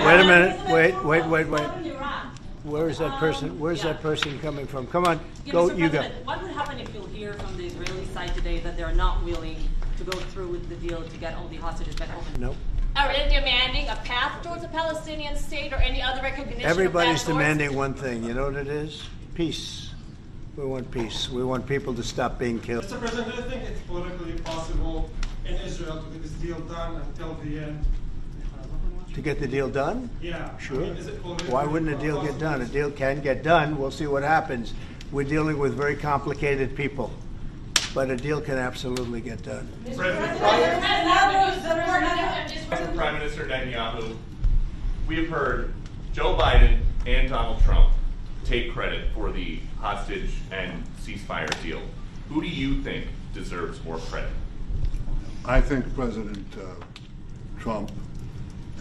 Wait a minute. Wait. Where is that person? Where's that person coming from? Come on, go. You go. What would happen if you'll hear from the Israeli side today that they're not willing to go through with the deal to get all the hostages back home? No. Are they demanding a path towards a Palestinian state or any other recognition? Everybody's demanding one thing. You know what it is? Peace. We want peace. We want people to stop being killed. Mr. President, do you think it's politically possible in Israel to get this deal done until the end? To get the deal done? Yeah. Sure. I mean, is it Why wouldn't a deal get done? A deal can get done. We'll see what happens. We're dealing with very complicated people. But a deal can absolutely get done. Prime Minister Netanyahu, we have heard Joe Biden and Donald Trump take credit for the hostage and ceasefire deal. Who do you think deserves more credit? I think President Trump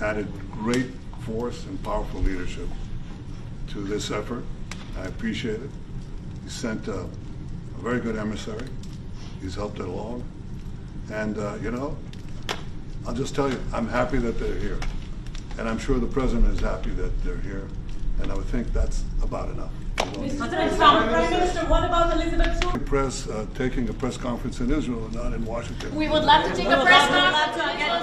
added great force and powerful leadership to this effort. I appreciate it. He sent a very good emissary. He's helped it along. And, I'll just tell you, I'm happy that they're here. And I'm sure the President is happy that they're here. And I would think that's about enough. Prime Minister, what about Elizabeth Press taking a press conference in Israel and not in Washington. We would love to take a press conference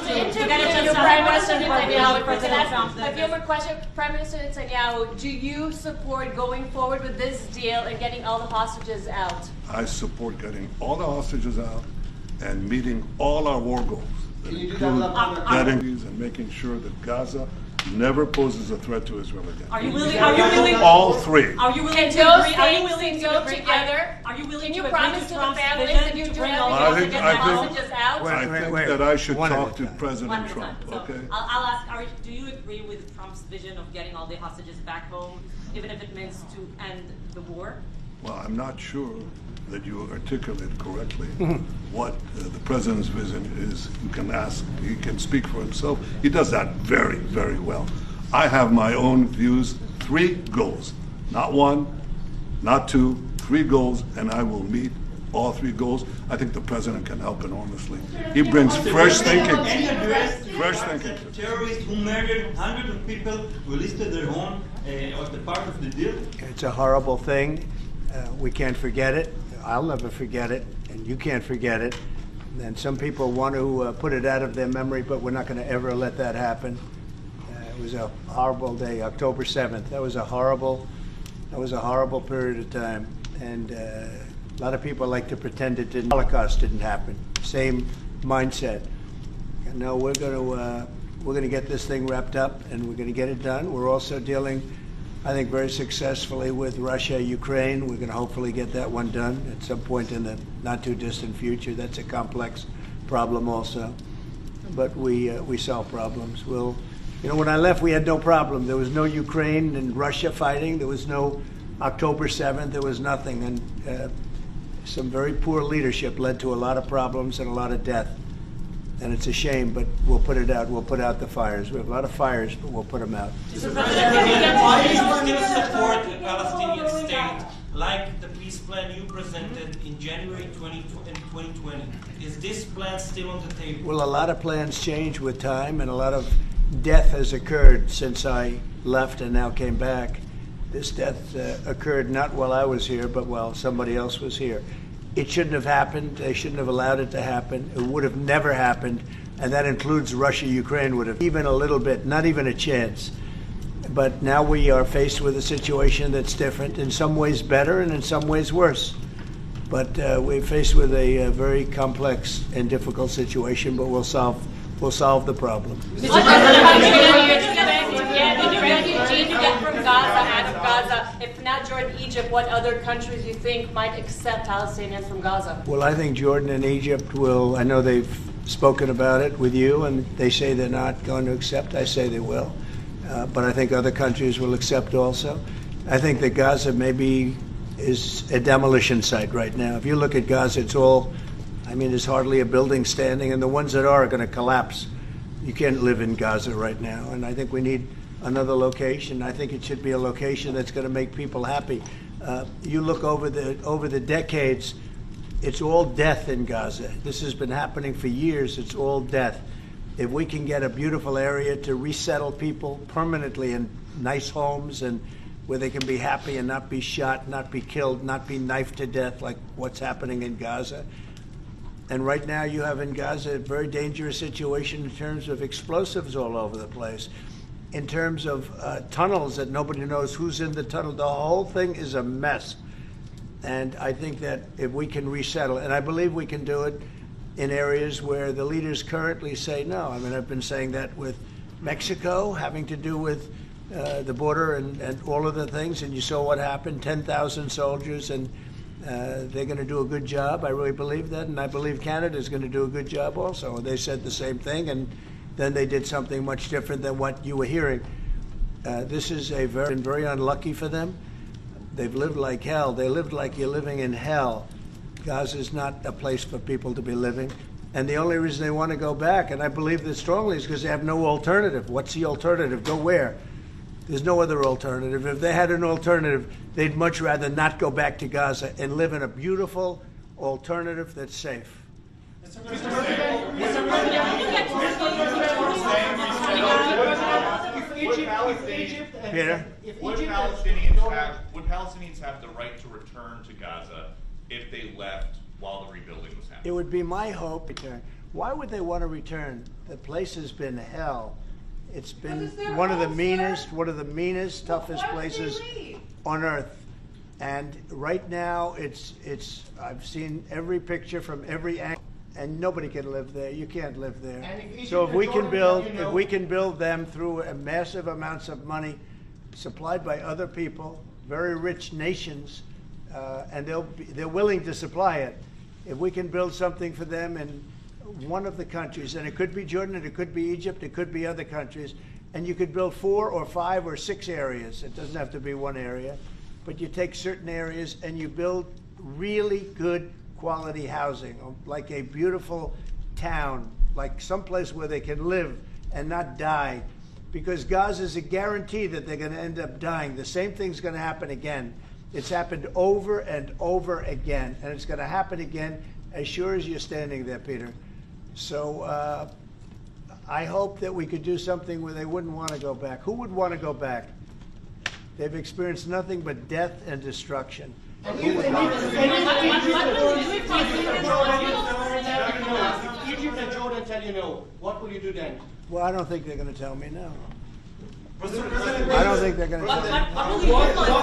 to interview Prime Minister Netanyahu. A few more questions. Prime Minister Netanyahu, do you support going forward with this deal and getting all the hostages out? I support getting all the hostages out and meeting all our war goals. That include getting these and making sure that Gaza never poses a threat to Israel again. Are you willing? All three. Are you willing Can to those agree? Are you things willing to go agree? together? Are you willing Can you to promise agree to to the Trump's families vision that you to do bring have all the the I think- hostages out? I think that I should One at talk a to time. President One at a Trump, time. So okay? I'll ask, do you agree with Trump's vision of getting all the hostages back home, even if it means to end the war? Well, I'm not sure that you articulate correctly what the President's vision is. You can ask, he can speak for himself. He does that very, very well. I have my own views, 3 goals, not 1, not 2, 3 goals, and I will meet all 3 goals. I think the President can help enormously. He brings fresh thinking. Fresh thinking. Terrorists who murdered hundreds of people who listed their own as the part of the deal. It's a horrible thing. We can't forget it. I'll never forget it, and you can't forget it. And some people want to put it out of their memory, but we're not going to ever let that happen. It was a horrible day, October 7th. That was a horrible period of time. And a lot of people like to pretend it didn't. Holocaust didn't happen. Same mindset. And no, we're going to get this thing wrapped up, and we're going to get it done. We're also dealing, I think, very successfully with Russia, Ukraine. We're going to hopefully get that one done at some point in the not too distant future. That's a complex problem also. But we solve problems. When I left, we had no problem. There was no Ukraine and Russia fighting. There was no October 7th. There was nothing. And some very poor leadership led to a lot of problems and a lot of death. And it's a shame, but we'll put it out. We'll put out the fires. We have a lot of fires, but we'll put them out. Mr. President, why do you still support a Palestinian state like the peace plan you presented in January 2020? Is this plan still on the table? Well, a lot of plans change with time, and a lot of death has occurred since I left and now came back. This death occurred not while I was here, but while somebody else was here. It shouldn't have happened. They shouldn't have allowed it to happen. It would have never happened, and that includes Russia, Ukraine would have even a little bit, not even a chance. But now we are faced with a situation that's different, in some ways better and in some ways worse. But we're faced with a very complex and difficult situation, but we'll solve the problem. Out of Gaza, if not Jordan, Egypt, what other countries you think might accept Palestinians from Gaza? Well, I think Jordan and Egypt will. I know they've spoken about it with you, and they say they're not going to accept. I say they will. But I think other countries will accept also. I think that Gaza maybe is a demolition site right now. If you look at Gaza, there's hardly a building standing, and the ones that are going to collapse. You can't live in Gaza right now, and I think we need another location. I think it should be a location that's going to make people happy. You look over the decades, it's all death in Gaza. This has been happening for years. It's all death. if we can get a beautiful area to resettle people permanently in nice homes and where they can be happy and not be shot, not be killed, not be knifed to death like what's happening in Gaza. And right now you have in Gaza a very dangerous situation in terms of explosives all over the place, in terms of tunnels that nobody knows who's in the tunnel. The whole thing is a mess. And I think that if we can resettle, and I believe we can do it in areas where the leaders currently say no. I mean, I've been saying that with Mexico, having to do with the border and all of the things, and you saw what happened, 10,000 soldiers, and they're going to do a good job. I really believe that, and I believe Canada is going to do a good job also. They said the same thing, and then they did something much different than what you were hearing. This is been very unlucky for them. They've lived like hell. They lived like you're living in hell. Gaza is not a place for people to be living. And the only reason they want to go back, and I believe this strongly, is because they have no alternative. What's the alternative? Go where? There's no other alternative. If they had an alternative, they'd much rather not go back to Gaza and live in a beautiful alternative that's safe. Peter? Would Palestinians have the right to return to Gaza if they left while the rebuilding was happening? It would be my hope. Why would they want to return? The place has been hell. It's been one of the meanest, toughest places on earth. And right now, I've seen every picture from every angle, and nobody can live there. You can't live there. So if we can build them through massive amounts of money supplied by other people, very rich nations, and they're willing to supply it. If we can build something for them in one of the countries, and it could be Jordan, and it could be Egypt, it could be other countries, and you could build 4 or 5 or 6 areas. It doesn't have to be one area, but you take certain areas and you build really good quality housing, like a beautiful town, like someplace where they can live and not die, because Gaza is a guarantee that they're going to end up dying. The same thing's going to happen again. It's happened over and over again, and it's going to happen again as sure as you're standing there, Peter. So I hope that we could do something where they wouldn't want to go back. Who would want to go back? They've experienced nothing but death and destruction. If Egypt and Jordan tell you no, what will you do then? Well, I don't think they're going to tell me no. President, I don't think they're going to tell me.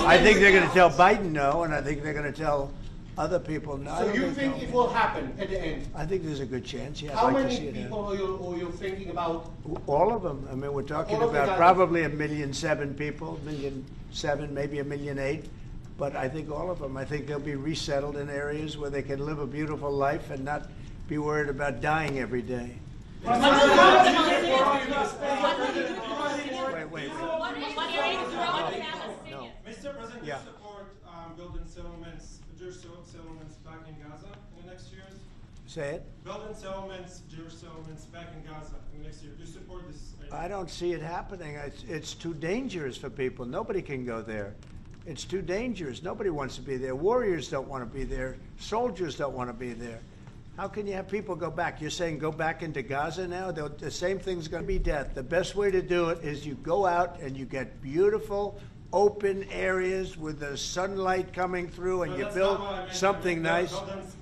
I think they're going to tell Biden no, and I think they're going to tell other people no. So you think it will happen at the end? I think there's a good chance. Yeah, How I'd like to many see it people happen. are you thinking about? All of them. I mean, we're talking about probably 1.7 million people, 1.7 million, maybe 1.8 million. But I think all of them. I think they'll be resettled in areas where they can live a beautiful life and not be worried about dying every day. Wait. No. Mr. President, Yeah. you support building settlements, Jewish settlements back in Gaza in the next years? Say it. Building settlements, Jewish settlements back in Gaza in the next year. Do you support this idea? I don't see it happening. It's too dangerous for people. Nobody can go there. It's too dangerous. Nobody wants to be there. Warriors don't want to be there. Soldiers don't want to be there. How can you have people go back? You're saying go back into Gaza now? The same thing's going to be death. The best way to do it is you go out and you get beautiful, open areas with the sunlight coming through, and you build something nice.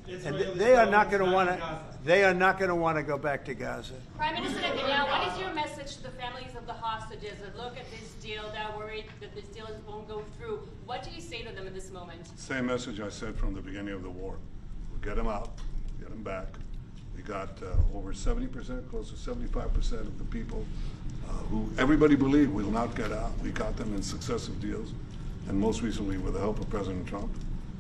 And they are not going to want to. They are not going to want to go back to Gaza. Prime Minister Netanyahu, what is your message to the families of the hostages that look at this deal, that are worried that this deal won't go through? What do you say to them in this moment? Same message I said from the beginning of the war. We'll get them out, get them back. We got over 70%, close to 75% of the people who everybody believed will not get out. We got them in successive deals, and most recently with the help of President Trump.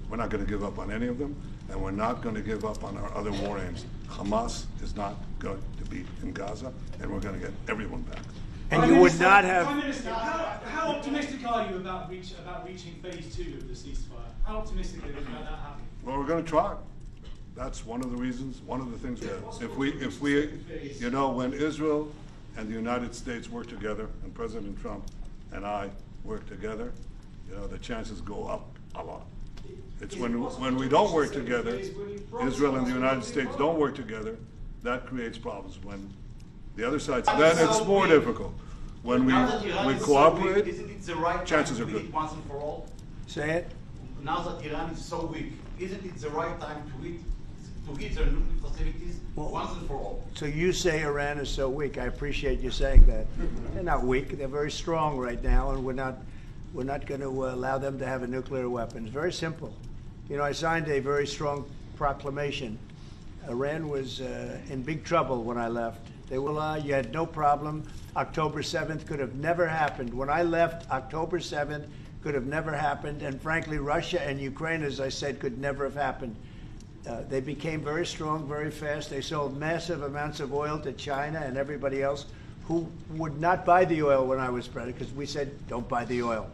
We're not going to give up on any of them, and we're not going to give up on our other war aims. Hamas is not going to be in Gaza, and we're going to get everyone back. And you would not have. Prime Minister, how optimistic are you about reaching phase 2 of the ceasefire? How optimistic are you about that happening? Well, we're going to try. That's one of the reasons, one of the things that if we, you know, when Israel and the United States work together, and President Trump and I work together, you know, the chances go up a lot. It's when we don't work together, Israel and the United States don't work together, that creates problems. When The other side, then it's more difficult. When Now that Iran we is so cooperate, weak, isn't it the right chances time are to good. hit once and for all? Say it. Now that Iran is so weak, isn't it the right time to hit their nuclear facilities once and for all? So you say Iran is so weak. I appreciate you saying that. They're not weak. They're very strong right now, and we're not going to allow them to have a nuclear weapon. It's very simple. You know, I signed a very strong proclamation. Iran was in big trouble when I left. They were, you had no problem. October 7th could have never happened. When I left, October 7th could have never happened. And frankly, Russia and Ukraine, as I said, could never have happened. They became very strong very fast. They sold massive amounts of oil to China and everybody else who would not buy the oil when I was president, because we said, don't buy the oil.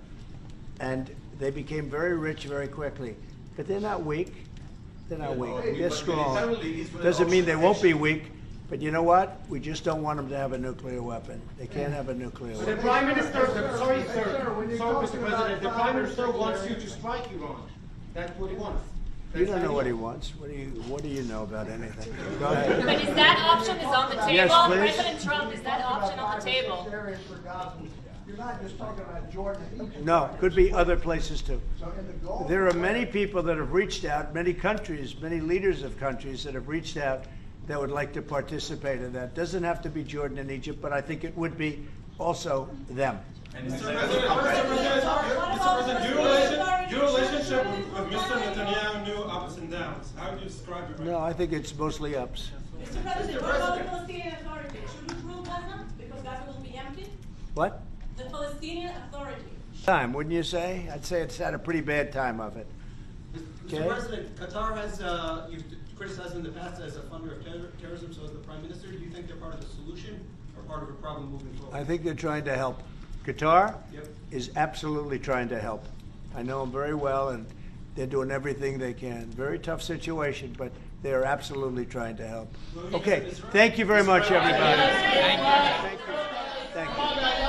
And they became very rich very quickly. But they're not weak. They're not weak. They're strong. Doesn't mean they won't be weak. But you know what? We just don't want them to have a nuclear weapon. They can't have a nuclear The weapon. Prime Minister, sorry, Mr. President, the Prime Minister wants you to strike Iran. That's what he wants. You don't know what he wants. What do you know about anything? Go ahead. But is that option is on the table? Yes, please. President Trump, is that option on the table? You're not just talking about Jordan and Egypt. No, could be other places too. So in the Gulf. There are many people that have reached out, many countries, many leaders of countries that have reached out that would like to participate in that. Doesn't have to be Jordan and Egypt, but I think it would be also them. Mr. President, your relationship with Mr. Netanyahu knew ups and downs. How would you describe it? No, I think it's mostly ups. Mr. President, what about the Palestinian Authority? Should we rule Gaza because Gaza will be empty? What? The Palestinian Authority. Time, wouldn't you say? I'd say it's had a pretty bad time of it. Mr. President, Qatar has, you've criticized in the past as a funder of terrorism, so as the Prime Minister, do you think they're part of the solution or part of a problem moving forward? I think they're trying to help. Qatar Yep. is absolutely trying to help. I know them very well, and they're doing everything they can. Very tough situation, but they are absolutely trying to help. Okay, thank you very much, everybody. Thank you. Thank you.